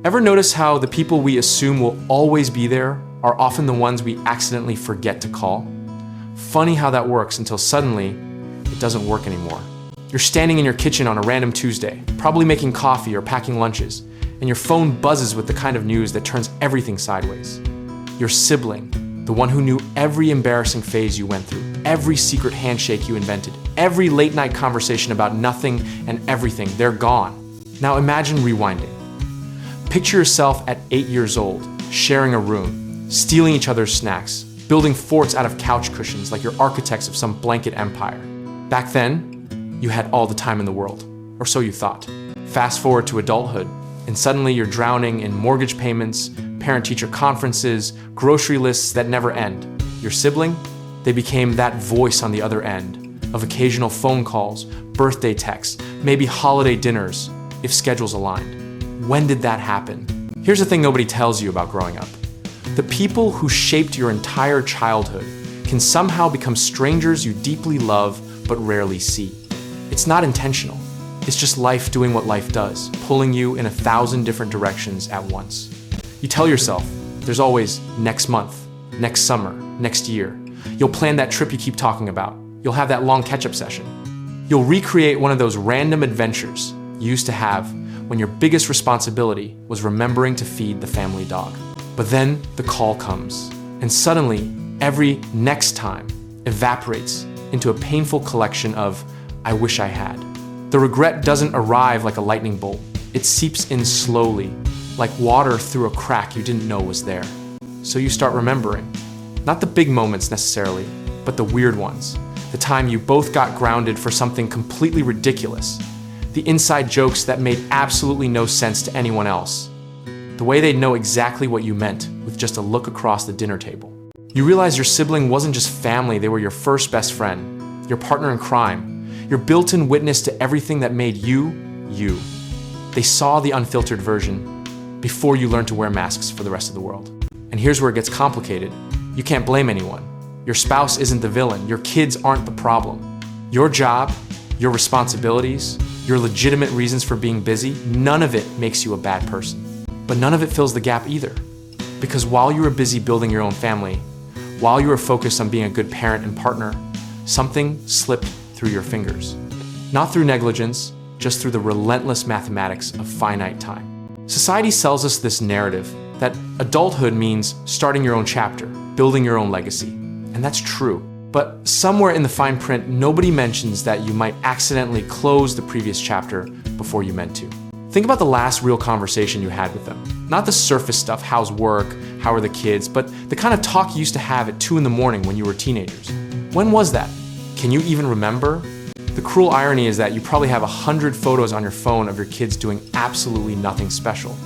Ever notice how the people we assume will always be there are often the ones we accidentally forget to call? Funny how that works until suddenly it doesn't work anymore. You're standing in your kitchen on a random Tuesday, probably making coffee or packing lunches, and your phone buzzes with the kind of news that turns everything sideways. Your sibling, the one who knew every embarrassing phase you went through, every secret handshake you invented, every late night conversation about nothing and everything, they're gone. Now imagine rewinding. Picture yourself at 8 years old, sharing a room, stealing each other's snacks, building forts out of couch cushions like you're architects of some blanket empire. Back then, you had all the time in the world, or so you thought. Fast forward to adulthood, and suddenly you're drowning in mortgage payments, parent-teacher conferences, grocery lists that never end. Your sibling? They became that voice on the other end of occasional phone calls, birthday texts, maybe holiday dinners, if schedules aligned. When did that happen? Here's the thing nobody tells you about growing up. The people who shaped your entire childhood can somehow become strangers you deeply love but rarely see. It's not intentional. It's just life doing what life does, pulling you in 1,000 different directions at once. You tell yourself, there's always next month, next summer, next year. You'll plan that trip you keep talking about. You'll have that long catch-up session. You'll recreate one of those random adventures you used to have when your biggest responsibility was remembering to feed the family dog. But then the call comes, and suddenly every next time evaporates into a painful collection of I wish I had. The regret doesn't arrive like a lightning bolt. It seeps in slowly, like water through a crack you didn't know was there. So you start remembering. Not the big moments necessarily, but the weird ones. The time you both got grounded for something completely ridiculous. The inside jokes that made absolutely no sense to anyone else. The way they'd know exactly what you meant with just a look across the dinner table. You realize your sibling wasn't just family, they were your first best friend, your partner in crime, your built-in witness to everything that made you, you. They saw the unfiltered version before you learned to wear masks for the rest of the world. And here's where it gets complicated. You can't blame anyone. Your spouse isn't the villain. Your kids aren't the problem. Your job, your responsibilities, your legitimate reasons for being busy, none of it makes you a bad person. But none of it fills the gap either. Because while you were busy building your own family, while you were focused on being a good parent and partner, something slipped through your fingers. Not through negligence, just through the relentless mathematics of finite time. Society sells us this narrative that adulthood means starting your own chapter, building your own legacy. And that's true. But somewhere in the fine print, nobody mentions that you might accidentally close the previous chapter before you meant to. Think about the last real conversation you had with them. Not the surface stuff, how's work, how are the kids, but the kind of talk you used to have at 2 a.m. when you were teenagers. When was that? Can you even remember? The cruel irony is that you probably have 100 photos on your phone of your kids doing absolutely nothing special.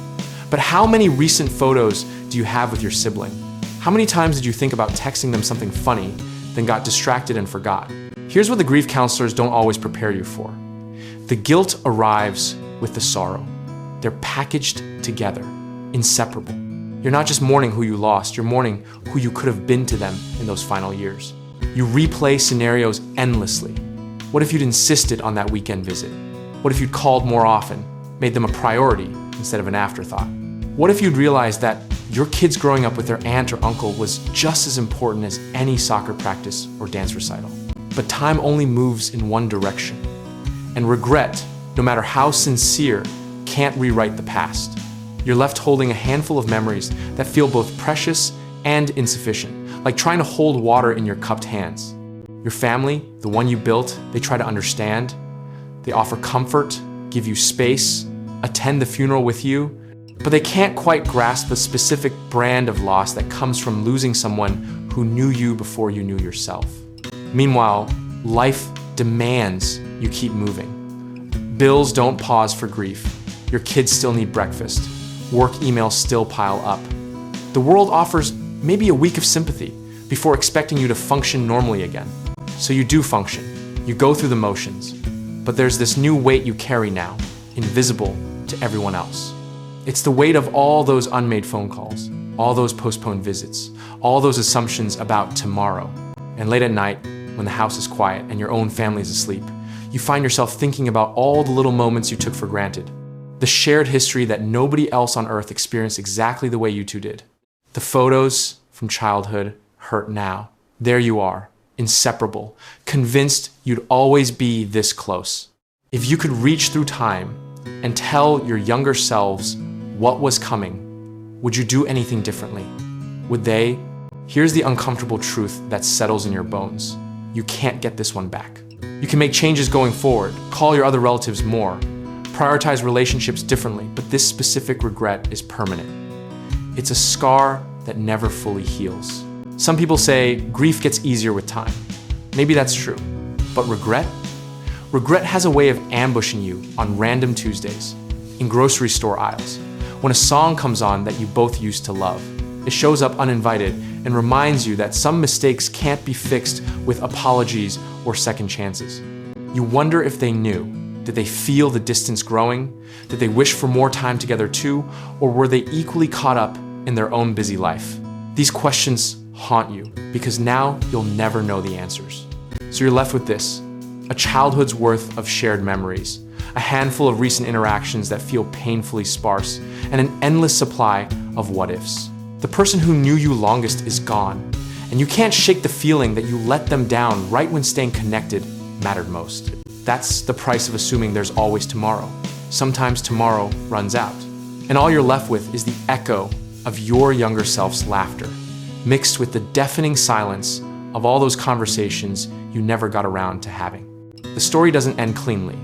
But how many recent photos do you have with your sibling? How many times did you think about texting them something funny, then got distracted and forgot? Here's what the grief counselors don't always prepare you for. The guilt arrives with the sorrow. They're packaged together, inseparable. You're not just mourning who you lost, you're mourning who you could have been to them in those final years. You replay scenarios endlessly. What if you'd insisted on that weekend visit? What if you'd called more often, made them a priority instead of an afterthought? What if you'd realized that your kids growing up with their aunt or uncle was just as important as any soccer practice or dance recital? But time only moves in one direction. And regret, no matter how sincere, can't rewrite the past. You're left holding a handful of memories that feel both precious and insufficient, like trying to hold water in your cupped hands. Your family, the one you built, they try to understand. They offer comfort, give you space, attend the funeral with you, but they can't quite grasp the specific brand of loss that comes from losing someone who knew you before you knew yourself. Meanwhile, life demands you keep moving. Bills don't pause for grief. Your kids still need breakfast. Work emails still pile up. The world offers maybe a week of sympathy before expecting you to function normally again. So you do function. You go through the motions. But there's this new weight you carry now, invisible to everyone else. It's the weight of all those unmade phone calls, all those postponed visits, all those assumptions about tomorrow. And late at night, when the house is quiet and your own family is asleep, you find yourself thinking about all the little moments you took for granted. The shared history that nobody else on earth experienced exactly the way you two did. The photos from childhood hurt now. There you are, inseparable, convinced you'd always be this close. If you could reach through time and tell your younger selves what was coming, would you do anything differently? Would they? Here's the uncomfortable truth that settles in your bones. You can't get this one back. You can make changes going forward, call your other relatives more, prioritize relationships differently, but this specific regret is permanent. It's a scar that never fully heals. Some people say grief gets easier with time. Maybe that's true, but regret? Regret has a way of ambushing you on random Tuesdays, in grocery store aisles, when a song comes on that you both used to love. It shows up uninvited and reminds you that some mistakes can't be fixed with apologies or second chances. You wonder if they knew. Did they feel the distance growing? Did they wish for more time together too? Or were they equally caught up in their own busy life? These questions haunt you because now you'll never know the answers. So you're left with this, a childhood's worth of shared memories, a handful of recent interactions that feel painfully sparse, and an endless supply of what-ifs. The person who knew you longest is gone, and you can't shake the feeling that you let them down right when staying connected mattered most. That's the price of assuming there's always tomorrow. Sometimes tomorrow runs out, and all you're left with is the echo of your younger self's laughter, mixed with the deafening silence of all those conversations you never got around to having. The story doesn't end cleanly.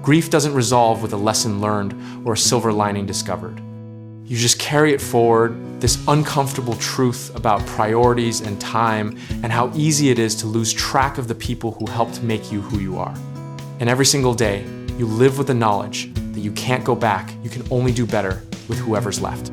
Grief doesn't resolve with a lesson learned or a silver lining discovered. You just carry it forward, this uncomfortable truth about priorities and time and how easy it is to lose track of the people who helped make you who you are. And every single day, you live with the knowledge that you can't go back, you can only do better with whoever's left.